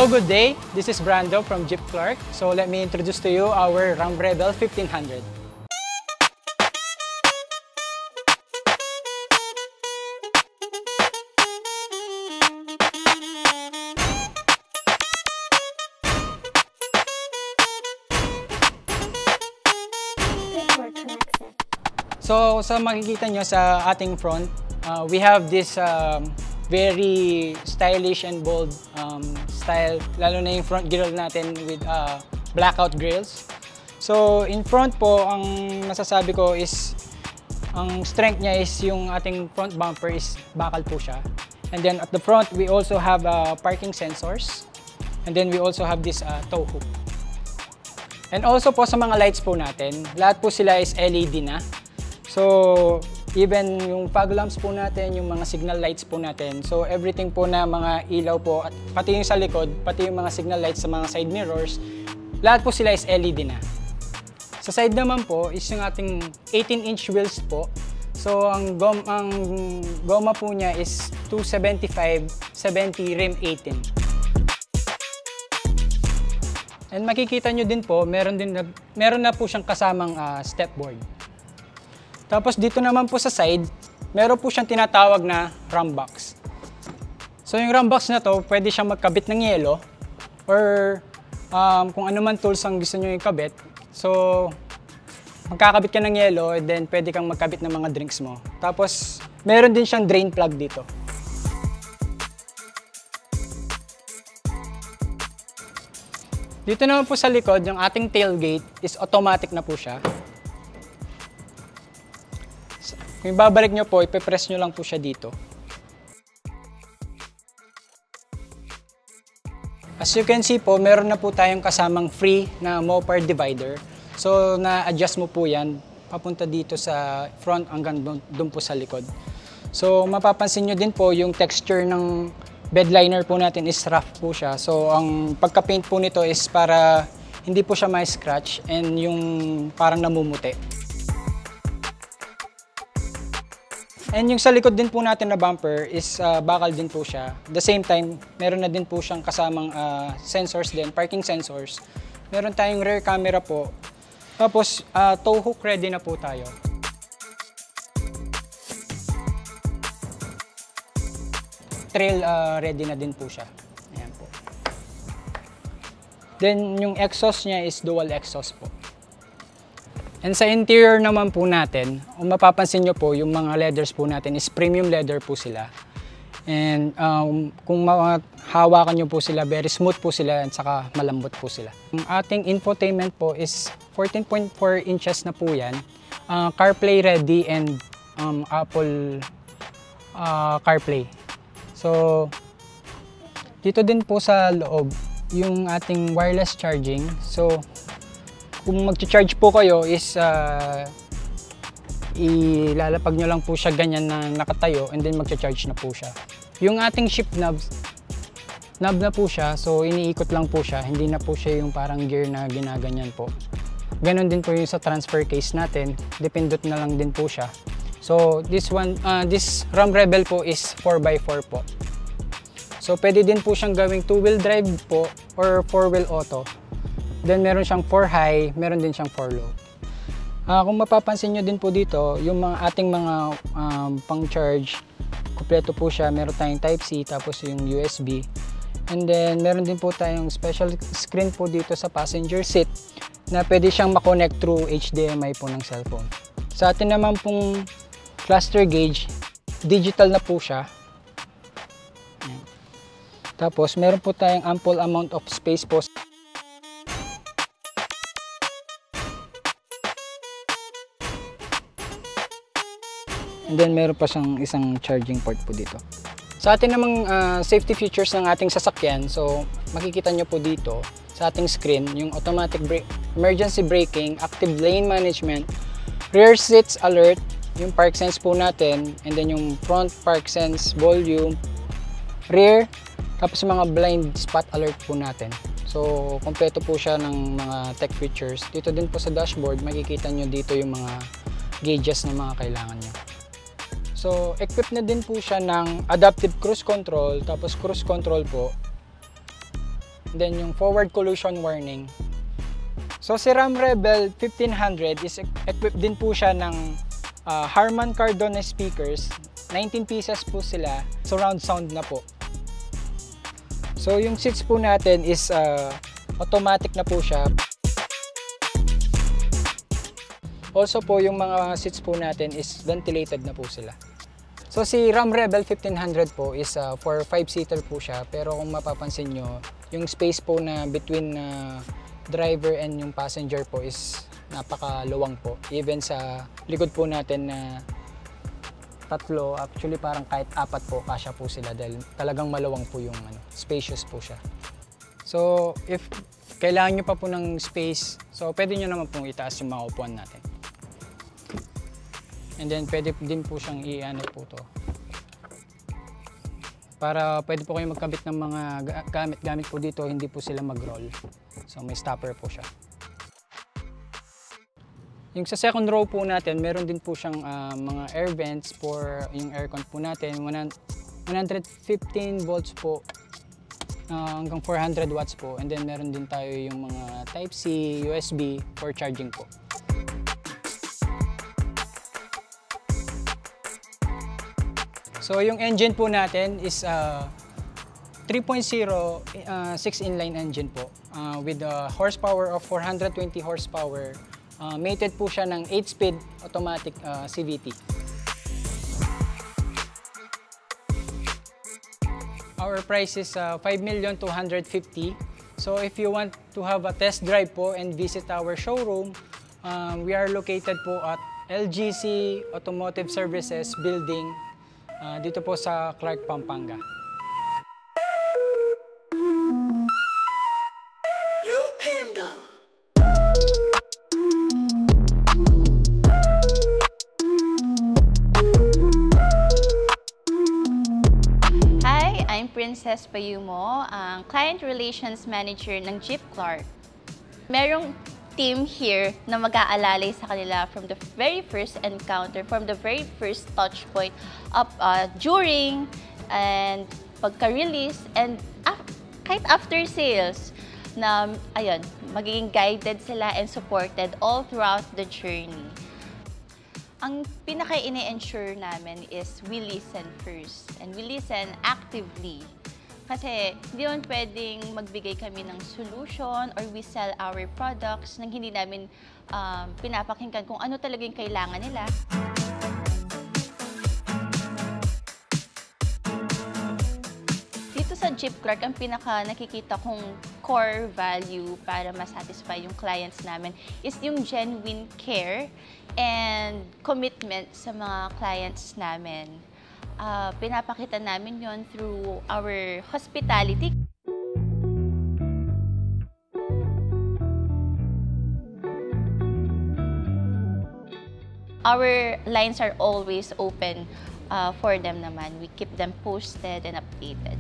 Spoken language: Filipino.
Hello, good day. This is Brando from Jeep Clark. So let me introduce to you our Ram Rebel 1500. So sa makikita nyo sa ating front, we have this very stylish and bold style, lalo na yung front grille natin with blackout grills. So in front po, ang masasabi ko is, ang strength niya is yung ating front bumper is bakal po siya. And then at the front, we also have parking sensors. And then we also have this tow hook. And also po sa mga lights po natin, lahat po sila is LED na. So, even yung fog lamps po natin, yung mga signal lights po natin. So, everything po na mga ilaw po, at pati yung sa likod, pati yung mga signal lights sa mga side mirrors, lahat po sila is LED na. Sa side naman po is yung ating 18-inch wheels po. So, ang goma po niya is 275/70 rim 18. And makikita nyo din po, meron na po siyang kasamang step board. Tapos dito naman po sa side, meron po siyang tinatawag na ram box. So yung ram box na to, pwede siyang magkabit ng yelo or kung ano man tools ang gusto nyo ikabit. So magkakabit ka ng yelo and then pwede kang magkabit ng mga drinks mo. Tapos meron din siyang drain plug dito. Dito naman po sa likod, yung ating tailgate is automatic na po siya. Kung ibabalik nyo po, ipipress nyo lang po siya dito. As you can see po, meron na po tayong kasamang free na Mopar divider. So, na-adjust mo po yan, papunta dito sa front hanggang doon po sa likod. So, mapapansin nyo din po yung texture ng bed liner po natin is rough po siya. So, ang pagka-paint po nito is para hindi po siya ma-scratch and yung parang namumuti. And yung sa likod din po natin na bumper is bakal din po siya. At the same time, meron na din po siyang kasamang sensors din, parking sensors. Meron tayong rear camera po. Tapos, tow hook ready na po tayo. Trail ready na din po siya. Ayan po. Then, yung exhaust niya is dual exhaust po. And sa interior naman po natin, kung mapapansin nyo po, yung mga leathers po natin is premium leather po sila. And kung hawakan nyo po sila, very smooth po sila at saka malambot po sila. Ang ating infotainment po is 14.4 inches na po yan. CarPlay ready and Apple CarPlay. So, dito din po sa loob, yung ating wireless charging. So, kung mag-charge po kayo is ilalapag nyo lang po siya ganyan na nakatayo and then mag-charge na po siya. Yung ating shift knob na po siya, so iniikot lang po siya, hindi na po siya yung parang gear na ginaganyan po. Ganon din po yung sa transfer case natin, depindot na lang din po siya. So this Ram Rebel po is 4x4 po. So pwede din po siyang gawing 2-wheel drive po or 4-wheel auto. Then meron siyang 4 high, meron din siyang 4 low. Kung mapapansin nyo din po dito, yung ating mga pang-charge, kompleto po siya. Meron tayong Type-C, tapos yung USB. And then meron din po tayong special screen po dito sa passenger seat na pwede siyang makonect through HDMI po ng cellphone. Sa atin naman pong cluster gauge, digital na po siya. Tapos meron po tayong ample amount of space po. And then meron pa siyang isang charging port po dito. Sa atin namang safety features ng ating sasakyan, so makikita nyo po dito sa ating screen yung automatic emergency braking, active lane management, rear seats alert, yung park sense po natin, and then yung front park sense volume, rear, tapos yung mga blind spot alert po natin. So kompleto po siya ng mga tech features. Dito din po sa dashboard, makikita nyo dito yung mga gauges na mga kailangan nyo. So, equipped na din po siya ng adaptive cruise control, tapos cruise control po. then yung forward collision warning. So si Ram Rebel 1500 is equipped din po siya ng Harman Kardon speakers. 19 pieces po sila, surround sound na po. So yung seats po natin is automatic na po siya. Also po yung mga seats po natin is ventilated na po sila. So si Ram Rebel 1500 po is for 5-seater po siya, pero kung mapapansin nyo, yung space po na between driver and yung passenger po is napakaluwang po. Even sa likod po natin na tatlo, actually parang kahit 4 po, kasya po sila dahil talagang maluwang po yung spacious po siya. So if kailangan nyo pa po ng space, so pwede nyo naman pong itaas yung mga upuan natin. And then pwede din po siyang i-ano po to. Para pwede po kayo magkabit ng mga gamit po dito, hindi po sila mag-roll. So may stopper po siya. Yung sa second row po natin, meron din po siyang mga air vents for yung aircon po natin. 115 volts po hanggang 400 watts po. And then meron din tayo yung mga Type-C, USB for charging po. So yung engine po natin is 3.0 6-inline engine po with a horsepower of 420 horsepower. Mated po siya ng 8-speed automatic CVT. Our price is 5,250,000. So if you want to have a test drive po and visit our showroom, we are located po at LGC Automotive Services Building dito po sa Clark, Pampanga. I'm Princess Payumo, ang Client Relations Manager ng Jeep Clark. Merong team here na mag-aalalay sa kanila from the very first encounter, from the very first touch point up during and pagka-release and kahit after sales na ayun, magiging guided sila and supported all throughout the journey. Ang pinaka-ini-ensure namin is we listen first and we listen actively. Kasi hindi naman pwedeng magbigay kami ng solution or we sell our products nang hindi namin pinapakinggan kung ano talaga yung kailangan nila. Dito sa Jeep Clark, ang pinaka-nakikita kong core value para masatisfy yung clients namin is yung genuine care and commitment sa mga clients namin. Pinapakita namin yon through our hospitality. Our lines are always open for them naman. We keep them posted and updated.